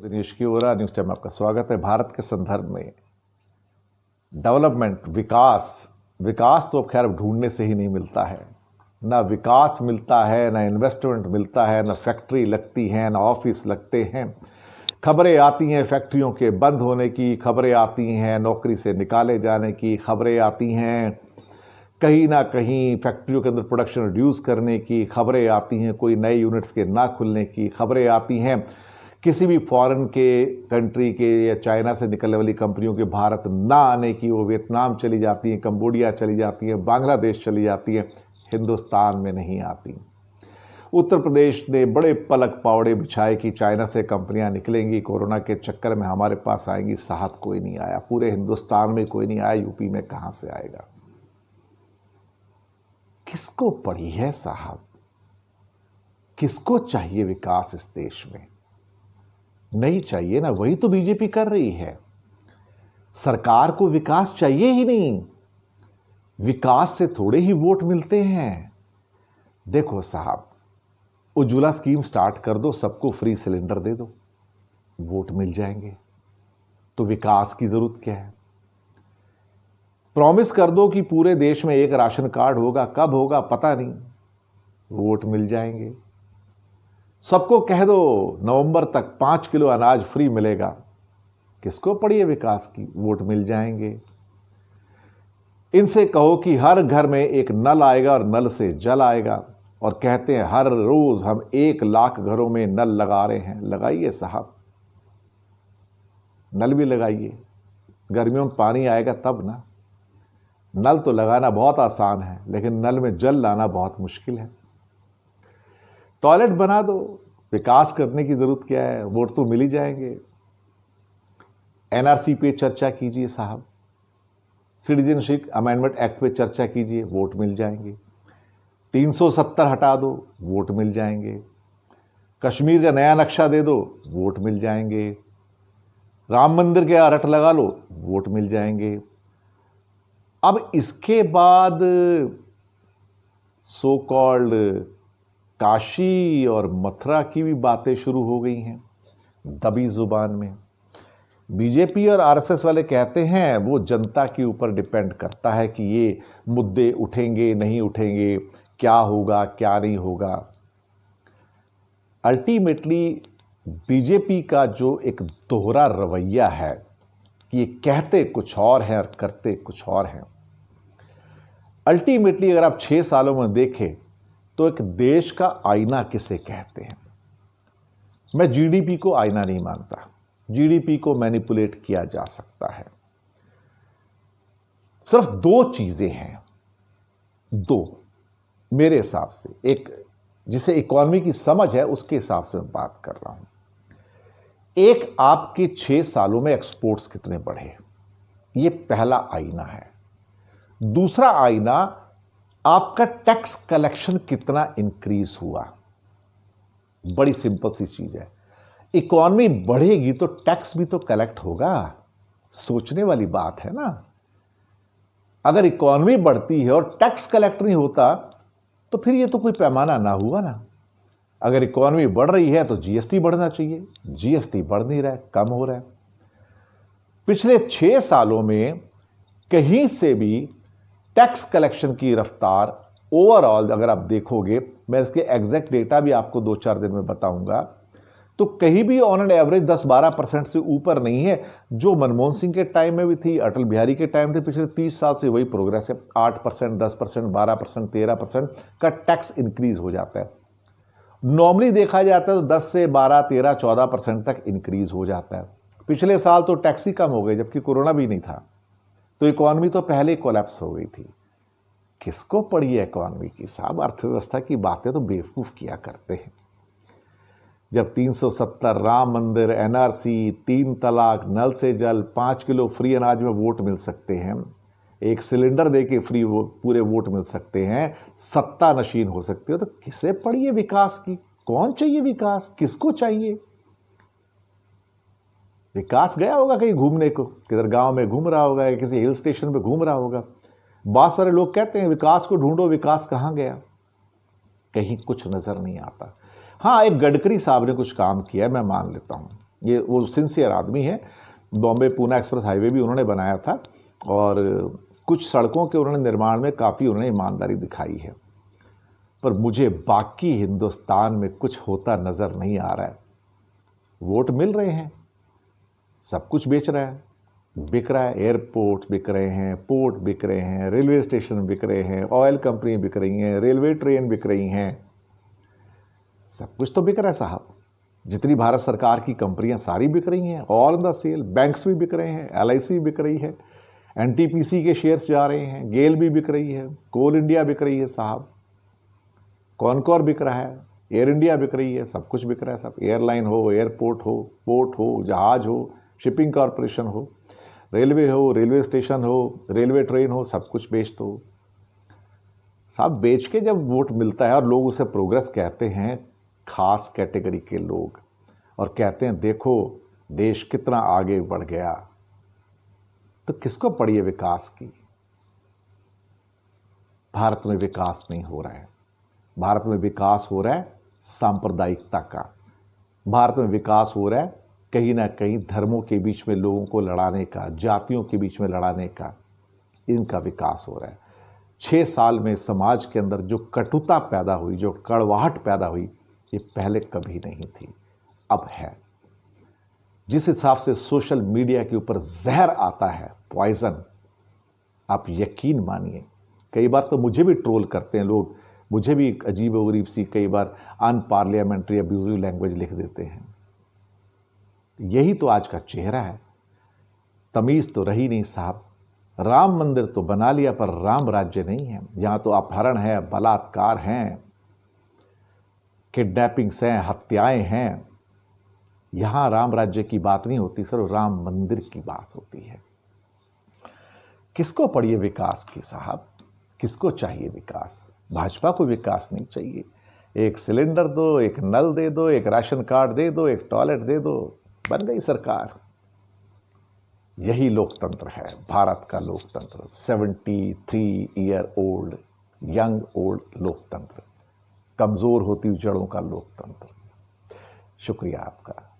दिनेश की ओरा news time में आपका स्वागत है। भारत के संदर्भ में डेवलपमेंट, विकास विकास तो अब खैर ढूंढने से ही नहीं मिलता है। ना विकास मिलता है, ना इन्वेस्टमेंट मिलता है, ना फैक्ट्री लगती हैं, ना ऑफिस लगते हैं। खबरें आती हैं फैक्ट्रियों के बंद होने की, खबरें आती हैं नौकरी से निकाले जाने की, खबरें आती हैं कहीं ना कहीं फैक्ट्रियों के अंदर प्रोडक्शन रिड्यूस करने की, खबरें आती हैं कोई नए यूनिट्स के ना खुलने की, खबरें आती हैं किसी भी फॉरेन के कंट्री के या चाइना से निकलने वाली कंपनियों के भारत ना आने की, वो वियतनाम चली जाती हैं, कंबोडिया चली जाती हैं, बांग्लादेश चली जाती हैं, हिंदुस्तान में नहीं आती। उत्तर प्रदेश ने बड़े पलक पावड़े बिछाए कि चाइना से कंपनियां निकलेंगी, कोरोना के चक्कर में हमारे पास आएंगी। साहब कोई नहीं आया, पूरे हिंदुस्तान में कोई नहीं आया, यूपी में कहां से आएगा? किसको पड़ी है साहब? किसको चाहिए विकास इस देश में? नहीं चाहिए ना, वही तो बीजेपी कर रही है। सरकार को विकास चाहिए ही नहीं, विकास से थोड़े ही वोट मिलते हैं। देखो साहब, उज्ज्वला स्कीम स्टार्ट कर दो, सबको फ्री सिलेंडर दे दो, वोट मिल जाएंगे। तो विकास की जरूरत क्या है? प्रॉमिस कर दो कि पूरे देश में एक राशन कार्ड होगा, कब होगा पता नहीं, वोट मिल जाएंगे। सबको कह दो नवंबर तक 5 किलो अनाज फ्री मिलेगा, किसको पड़ी है विकास की, वोट मिल जाएंगे। इनसे कहो कि हर घर में एक नल आएगा और नल से जल आएगा, और कहते हैं हर रोज हम 1 लाख घरों में नल लगा रहे हैं। लगाइए साहब, नल भी लगाइए, गर्मियों में पानी आएगा तब ना। नल तो लगाना बहुत आसान है, लेकिन नल में जल लाना बहुत मुश्किल है। टॉयलेट बना दो, विकास करने की जरूरत क्या है, वोट तो मिल ही जाएंगे। एनआरसी पे चर्चा कीजिए साहब, सिटीजनशिप अमेंडमेंट एक्ट पे चर्चा कीजिए, वोट मिल जाएंगे। 370 हटा दो, वोट मिल जाएंगे। कश्मीर का नया नक्शा दे दो, वोट मिल जाएंगे। राम मंदिर के अरट लगा लो, वोट मिल जाएंगे। अब इसके बाद सो कॉल्ड काशी और मथुरा की भी बातें शुरू हो गई हैं दबी जुबान में। बीजेपी और आरएसएस वाले कहते हैं वो जनता के ऊपर डिपेंड करता है कि ये मुद्दे उठेंगे नहीं उठेंगे, क्या होगा क्या नहीं होगा। अल्टीमेटली बीजेपी का जो एक दोहरा रवैया है कि ये कहते कुछ और है और करते कुछ और हैं। अल्टीमेटली अगर आप 6 सालों में देखें तो एक देश का आईना किसे कहते हैं? मैं जीडीपी को आईना नहीं मानता, जीडीपी को मैनिपुलेट किया जा सकता है। सिर्फ 2 चीजें हैं, 2 मेरे हिसाब से, एक जिसे इकोनॉमी की समझ है उसके हिसाब से मैं बात कर रहा हूं। एक, आपके 6 सालों में एक्सपोर्ट्स कितने बढ़े, ये पहला आईना है। दूसरा आईना, आपका टैक्स कलेक्शन कितना इंक्रीज हुआ। बड़ी सिंपल सी चीज है, इकॉनमी बढ़ेगी तो टैक्स भी तो कलेक्ट होगा। सोचने वाली बात है ना। अगर इकॉनमी बढ़ती है और टैक्स कलेक्ट नहीं होता तो फिर ये तो कोई पैमाना ना हुआ ना। अगर इकॉनमी बढ़ रही है तो जीएसटी बढ़ना चाहिए, जीएसटी बढ़ नहीं रहा है, कम हो रहा है। पिछले 6 सालों में कहीं से भी टैक्स कलेक्शन की रफ्तार ओवरऑल अगर आप देखोगे, मैं इसके एग्जैक्ट डेटा भी आपको 2-4 दिन में बताऊंगा, तो कहीं भी ऑन एन एवरेज 10-12% से ऊपर नहीं है। जो मनमोहन सिंह के टाइम में भी थी, अटल बिहारी के टाइम थे, पिछले 30 साल से वही प्रोग्रेस है। 8%, 10%, 12%, 13% का टैक्स इंक्रीज हो जाता है। नॉर्मली देखा जाता है तो 10 से 12, 13, 14% तक इंक्रीज हो जाता है। पिछले साल तो टैक्स ही कम हो गए, जबकि कोरोना भी नहीं था, तो इकॉनमी तो पहले ही कोलैप्स हो गई थी। किसको पड़ी है इकॉनमी की साहब? अर्थव्यवस्था की बातें तो बेवकूफ किया करते हैं। जब 370, राम मंदिर, एनआरसी, 3 तलाक, नल से जल, 5 किलो फ्री अनाज में वोट मिल सकते हैं, 1 सिलेंडर देके फ्री पूरे वोट मिल सकते हैं, सत्ता नशीन हो सकते हो, तो किसे पड़ी है विकास की? कौन चाहिए विकास? किसको चाहिए विकास? गया होगा कहीं घूमने को, किधर गांव में घूम रहा होगा या किसी हिल स्टेशन पे घूम रहा होगा। बहुत सारे लोग कहते हैं विकास को ढूंढो, विकास कहां गया? कहीं कुछ नजर नहीं आता। हाँ, एक गडकरी साहब ने कुछ काम किया, मैं मान लेता हूं। ये वो सिंसियर आदमी है। बॉम्बे पूना एक्सप्रेस हाईवे भी उन्होंने बनाया था और कुछ सड़कों के उन्होंने निर्माण में काफ़ी उन्होंने ईमानदारी दिखाई है। पर मुझे बाकी हिंदुस्तान में कुछ होता नज़र नहीं आ रहा है। वोट मिल रहे हैं, सब कुछ बेच रहा है, बिक रहा है। एयरपोर्ट बिक रहे हैं, पोर्ट बिक रहे हैं, रेलवे स्टेशन बिक रहे हैं, ऑयल कंपनी बिक रही हैं, रेलवे ट्रेन बिक रही हैं, सब कुछ तो बिक रहा है साहब। जितनी भारत सरकार की कंपनियां सारी बिक रही हैं, ऑल द सेल। बैंक्स भी बिक रहे हैं, LIC बिक रही है, NTPC के शेयर्स जा रहे हैं, गेल भी बिक रही है, कोल इंडिया बिक रही है साहब, कॉनकॉर बिक रहा है, एयर इंडिया बिक रही है, सब कुछ बिक रहा है सब। एयरलाइन हो, एयरपोर्ट हो, पोर्ट हो, जहाज हो, शिपिंग कॉरपोरेशन हो, रेलवे हो, रेलवे स्टेशन हो, रेलवे ट्रेन हो, सब कुछ बेच दो साहब। बेच के जब वोट मिलता है और लोग उसे प्रोग्रेस कहते हैं, खास कैटेगरी के लोग, और कहते हैं देखो देश कितना आगे बढ़ गया, तो किसको पड़ी है विकास की? भारत में विकास नहीं हो रहा है। भारत में विकास हो रहा है सांप्रदायिकता का। भारत में विकास हो रहा है कहीं ना कहीं धर्मों के बीच में लोगों को लड़ाने का, जातियों के बीच में लड़ाने का, इनका विकास हो रहा है। 6 साल में समाज के अंदर जो कटुता पैदा हुई, जो कड़वाहट पैदा हुई, ये पहले कभी नहीं थी, अब है। जिस हिसाब से सोशल मीडिया के ऊपर जहर आता है, पॉइजन, आप यकीन मानिए, कई बार तो मुझे भी ट्रोल करते हैं लोग, मुझे भी अजीब-ओ-गरीब सी कई बार अनपार्लियामेंट्री अब्यूजिव लैंग्वेज लिख देते हैं। यही तो आज का चेहरा है। तमीज़ तो रही नहीं साहब। राम मंदिर तो बना लिया पर राम राज्य नहीं है। यहाँ तो अपहरण है, बलात्कार हैं, किडनैपिंग्स हैं, हत्याएं हैं। यहाँ राम राज्य की बात नहीं होती सर, राम मंदिर की बात होती है। किसको पड़ी है विकास की साहब? किसको चाहिए विकास? भाजपा को विकास नहीं चाहिए। एक सिलेंडर दो, एक नल दे दो, एक राशन कार्ड दे दो, एक टॉयलेट दे दो, बन गई सरकार। यही लोकतंत्र है, भारत का लोकतंत्र। 73 ईयर ओल्ड, यंग ओल्ड लोकतंत्र, कमजोर होती जड़ों का लोकतंत्र। शुक्रिया आपका।